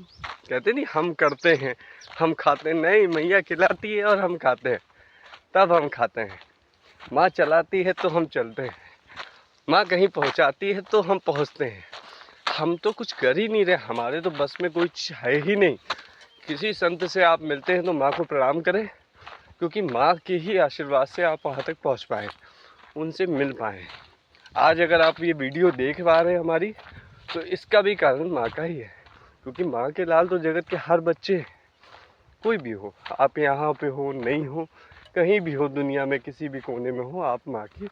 कहते नहीं हम करते हैं, हम खाते नहीं, मैया खिलाती है और हम खाते हैं, तब हम खाते हैं। माँ चलाती है तो हम चलते हैं, माँ कहीं पहुँचाती है तो हम पहुँचते हैं। हम तो कुछ कर ही नहीं रहे, हमारे तो बस में कुछ है ही नहीं। किसी संत से आप मिलते हैं तो माँ को प्रणाम करें, क्योंकि माँ के ही आशीर्वाद से आप वहाँ तक पहुँच पाएँ, उनसे मिल पाएँ। आज अगर आप ये वीडियो देख पा रहे हैं हमारी, तो इसका भी कारण माँ का ही है, क्योंकि माँ के लाल तो जगत के हर बच्चे, कोई भी हो, आप यहाँ पे हो नहीं हो, कहीं भी हो दुनिया में, किसी भी कोने में हो, आप माँ के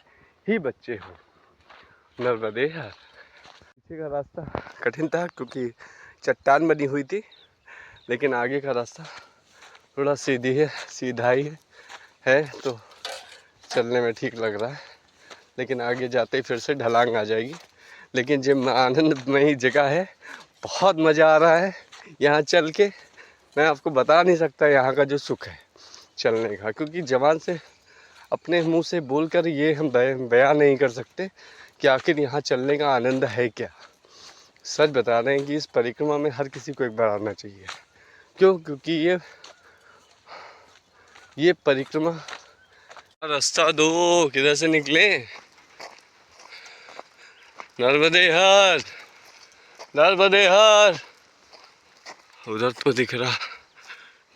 ही बच्चे हो। नर्मदे हर। पीछे का रास्ता कठिन था क्योंकि चट्टान बनी हुई थी, लेकिन आगे का रास्ता थोड़ा सीधा ही है, तो चलने में ठीक लग रहा है। लेकिन आगे जाते ही फिर से ढलांग आ जाएगी। लेकिन जो आनंदमयी जगह है, बहुत मज़ा आ रहा है यहाँ चल के। मैं आपको बता नहीं सकता यहाँ का जो सुख है चलने का, क्योंकि जबान से अपने मुंह से बोलकर ये हम बयान नहीं कर सकते कि आखिर यहाँ चलने का आनंद है क्या। सच बता रहे हैं कि इस परिक्रमा में हर किसी को एक बार आना चाहिए। क्यों? क्योंकि ये परिक्रमा, रास्ता दो, किधर से निकले? नर्मदे हर, नर्मदे हर। उधर तो दिख रहा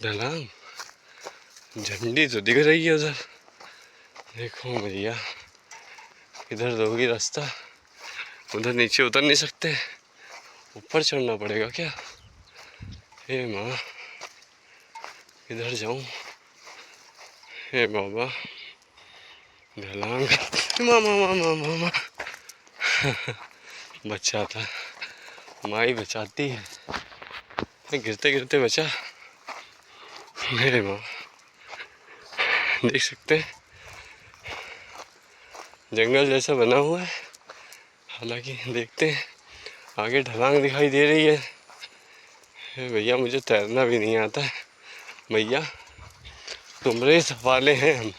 ढलान, झंडी तो दिख रही है उधर। देखो भैया, इधर दोगी रास्ता, उधर नीचे उतर नहीं सकते, ऊपर चढ़ना पड़ेगा क्या? हे माँ, इधर जाऊं? हे बाबा, ढलांग, मामा मामा मामा। बच्चा था, माँ ही बचाती है, गिरते गिरते बचा। मेरे माँ, देख सकते हैं जंगल जैसा बना हुआ है। हालांकि देखते हैं, आगे ढलांग दिखाई दे रही है। भैया मुझे तैरना भी नहीं आता है। भैया तुम्हारे सवाले हैं हम,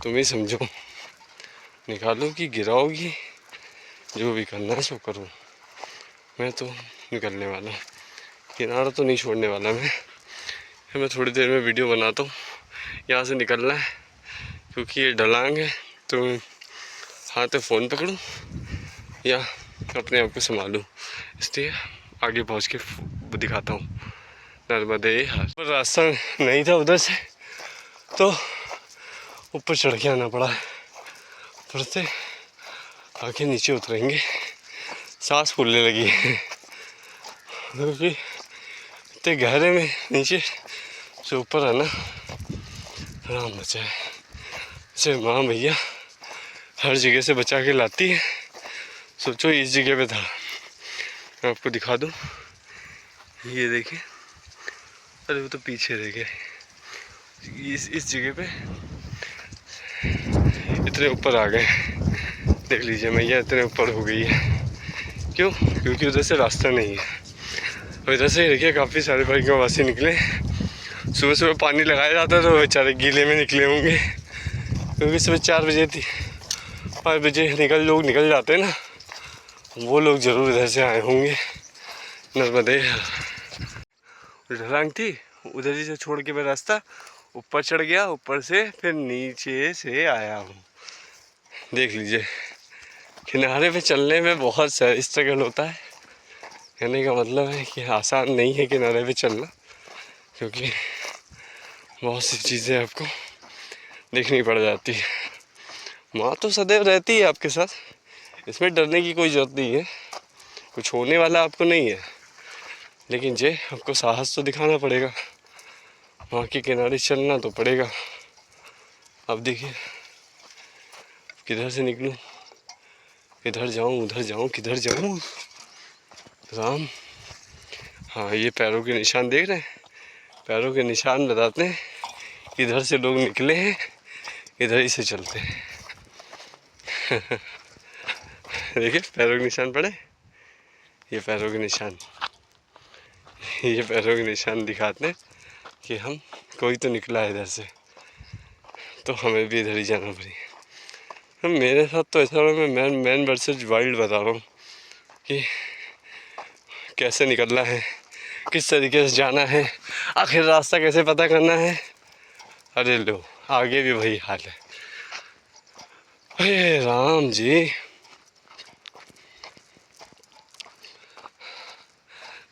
तुम ही समझो, निकालो कि गिराओगी, जो भी करना है सो करो। मैं तो निकलने वाला हूँ, किनारा तो नहीं छोड़ने वाला मैं थोड़ी देर में वीडियो बनाता हूँ। यहाँ से निकलना है क्योंकि ये ढलांग है, तो हाथ में फ़ोन पकड़ूँ या अपने आप को संभालूँ, इसलिए आगे पहुँच के दिखाता हूँ। नर्मदे हर। पर रास्ता नहीं था उधर से, तो ऊपर चढ़ के आना पड़ा है। ऊपर से आके नीचे उतरेंगे, सांस फूलने लगी है क्योंकि इतने गहरे में नीचे से ऊपर आना आराम बचा है। जैसे माँ भैया हर जगह से बचा के लाती है। सोचो इस जगह पे था, मैं आपको दिखा दूँ, ये देखिए, अरे वो तो पीछे रह गया। इस जगह पे इतने ऊपर आ गए, देख लीजिए मैया इतने ऊपर हो गई है। क्यों? क्योंकि उधर से रास्ता नहीं है। और इधर से देखिए काफ़ी सारे परिक्रमवासी निकले। सुबह सुबह पानी लगाया जाता है तो बेचारे गीले में निकले होंगे, क्योंकि सुबह 4 बजे थी, 5 बजे लोग निकल जाते हैं ना, वो लोग ज़रूर इधर से आए होंगे। नर्मदे ढलांग थी, उधर ही से छोड़ के मैं रास्ता ऊपर चढ़ गया, ऊपर से फिर नीचे से आया हूँ। देख लीजिए, किनारे पे चलने में बहुत स्ट्रगल होता है। कहने का मतलब है कि आसान नहीं है किनारे पे चलना, क्योंकि बहुत सी चीज़ें आपको देखनी पड़ जाती है। माँ तो सदैव रहती है आपके साथ, इसमें डरने की कोई ज़रूरत नहीं है, कुछ होने वाला आपको नहीं है। लेकिन जे आपको साहस तो दिखाना पड़ेगा, वहाँ के किनारे चलना तो पड़ेगा। अब देखिए किधर से निकलूँ, इधर जाऊँ उधर जाऊँ, किधर जाऊँ राम। हाँ, ये पैरों के निशान देख रहे हैं, पैरों के निशान बताते हैं इधर से लोग निकले हैं, इधर ही से चलते हैं। देखिए पैरों के निशान पड़े, ये पैरों के निशान, ये पैरों के निशान दिखाते हैं कि हम कोई तो निकला है इधर से, तो हमें भी इधर ही जाना पड़ेगा। मेरे साथ तो ऐसा मैं मैन वर्सेस वाइल्ड बता रहा हूँ कि कैसे निकलना है, किस तरीके से जाना है, आखिर रास्ता कैसे पता करना है। अरे लो, आगे भी वही हाल है। अरे राम जी,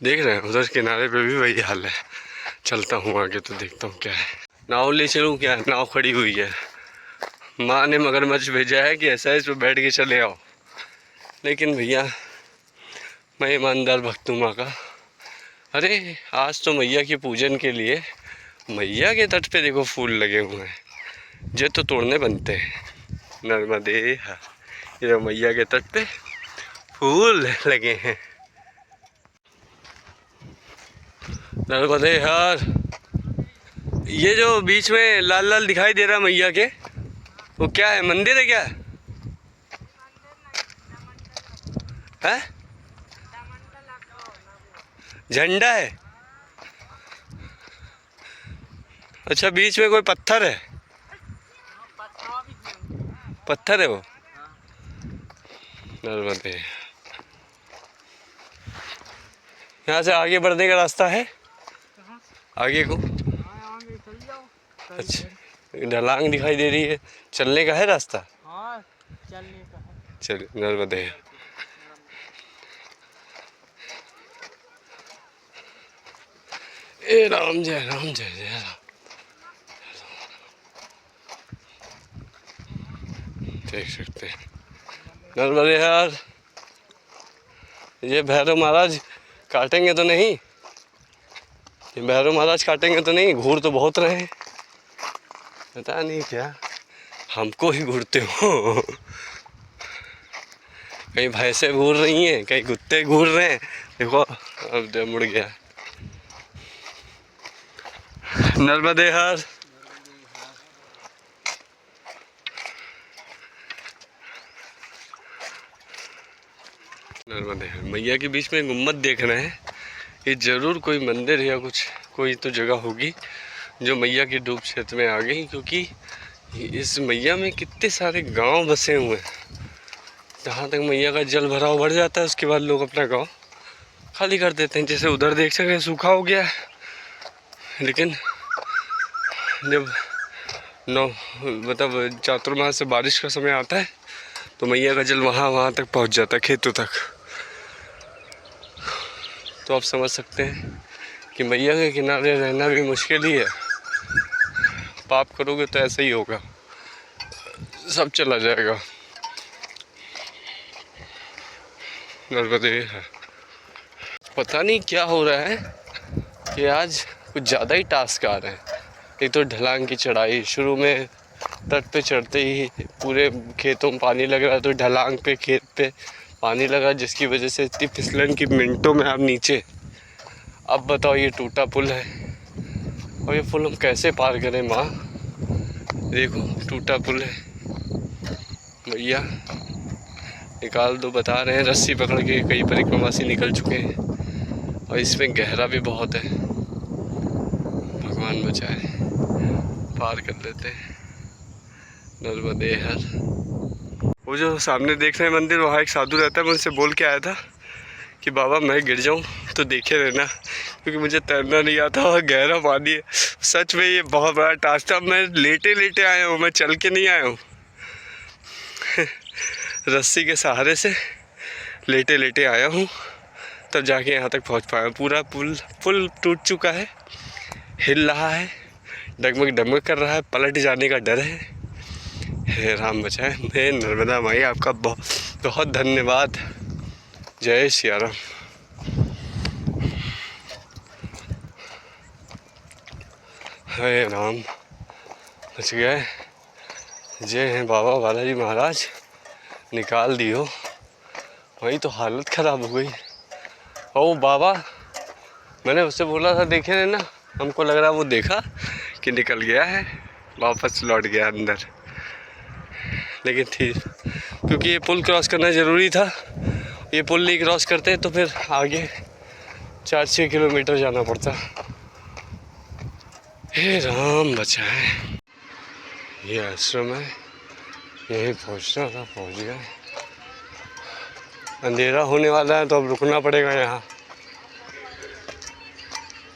देख रहे हैं उधर किनारे पे भी वही हाल है। चलता हूँ आगे तो देखता हूँ क्या है। नाव ले चलूँ क्या? नाव खड़ी हुई है, माँ ने मगरमच्छ भेजा है कि ऐसा इस पर बैठ के चले आओ। लेकिन भैया मैं ईमानदार भक्त हूँ माँ का। अरे आज तो मैया के पूजन के लिए मैया के तट पे देखो फूल लगे हुए हैं, ये तो तोड़ने बनते हैं। नर्मदे हर। ये मैया के तट पे फूल लगे हैं। नर्मदे हर। ये जो बीच में लाल लाल दिखाई दे रहा मैया के, वो क्या है? मंदिर है क्या? है? झंडा है? अच्छा, बीच में कोई पत्थर है? पत्थर है वो? नर्मदे। यहाँ से आगे बढ़ने का रास्ता है आगे को? अच्छा, ढलांग दिखाई दे रही है, चलने का है रास्ता? हाँ, चलने का है। चल नर्मदे। ए राम, जय राम, जय जय राम। देख सकते हैं नर्मदे यार। ये भैरव महाराज काटेंगे तो नहीं? ये भैरव महाराज काटेंगे तो नहीं? घूर तो बहुत रहे हैं, पता नहीं क्या हमको ही घूरते हो। कहीं भैंसे घूर रही हैं, कहीं कुत्ते घूर रहे हैं। देखो अब मुड़ गया। नर्मदे हर। नर्मदे हर। मैया के बीच में गुम्बद देख रहे हैं, ये जरूर कोई मंदिर या कुछ कोई तो जगह होगी जो मैया के डूब क्षेत्र में आ गई, क्योंकि इस मैया में कितने सारे गांव बसे हुए हैं। जहाँ तक मैया का जल भराव बढ़ जाता है, उसके बाद लोग अपना गांव खाली कर देते हैं। जैसे उधर देख सकें सूखा हो गया है, लेकिन जब मतलब चातुर्मास से बारिश का समय आता है तो मैया का जल वहाँ तक पहुँच जाता, खेतों तक। तो आप समझ सकते हैं कि मैया के किनारे रहना भी मुश्किल ही है। पाप करोगे तो ऐसा ही होगा, सब चला जाएगा। नर्मदे है। पता नहीं क्या हो रहा है कि आज कुछ ज़्यादा ही टास्क आ रहे हैं। एक तो ढलान की चढ़ाई, शुरू में तट पे चढ़ते ही पूरे खेतों में पानी लग रहा है, तो ढलान पे खेत पे पानी लगा, जिसकी वजह से इतनी फिसलन की मिनटों में आप नीचे। अब बताओ, ये टूटा पुल है और ये पुल हम कैसे पार करें माँ? देखो टूटा पुल है, भैया निकाल दो। बता रहे हैं रस्सी पकड़ के कई परिक्रमासी निकल चुके हैं और इसमें गहरा भी बहुत है। भगवान बचाए, पार कर लेते हैं। नर्मदे हर। वो जो सामने देख रहे हैं मंदिर, वहाँ एक साधु रहता है। मैं उनसे बोल के आया था कि बाबा मैं गिर जाऊँ तो देखे रहना, क्योंकि मुझे तैरना नहीं आता और गहरा पानी है। सच में ये बहुत बड़ा टास्क था। मैं लेटे लेटे आया हूँ, मैं चल के नहीं आया हूँ। रस्सी के सहारे से लेटे लेटे आया हूँ, तब जाके यहाँ तक पहुँच पाया। पूरा पुल टूट चुका है, हिल रहा है, डगमग डगमग कर रहा है, पलट जाने का डर है। हे राम बचाए। मैं नर्मदा माई आपका बहुत बहुत धन्यवाद। जय सिया राम। हे राम, बच गए। जय हैं बाबा बालाजी महाराज, निकाल दियो। वही तो हालत ख़राब हो गई। ओ बाबा, मैंने उससे बोला था देखे रहना, हमको लग रहा वो देखा कि निकल गया है, वापस लौट गया अंदर। लेकिन ठीक, क्योंकि ये पुल क्रॉस करना ज़रूरी था। ये पुल नहीं क्रॉस करते तो फिर आगे 4-6 किलोमीटर जाना पड़ता। हे राम बचाए। ये आश्रम है, यहीं पहुँचना था, पहुँच गया। अंधेरा होने वाला है तो अब रुकना पड़ेगा यहाँ।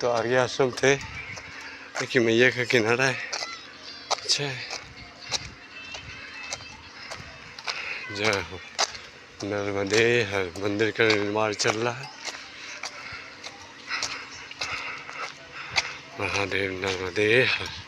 तो आगे आश्रम थे, देखिए मैया का किनारा है। अच्छा है। जय हो। नर्मदे हर। मंदिर का निर्माण चल रहा है। महादेव नर्मदे हर।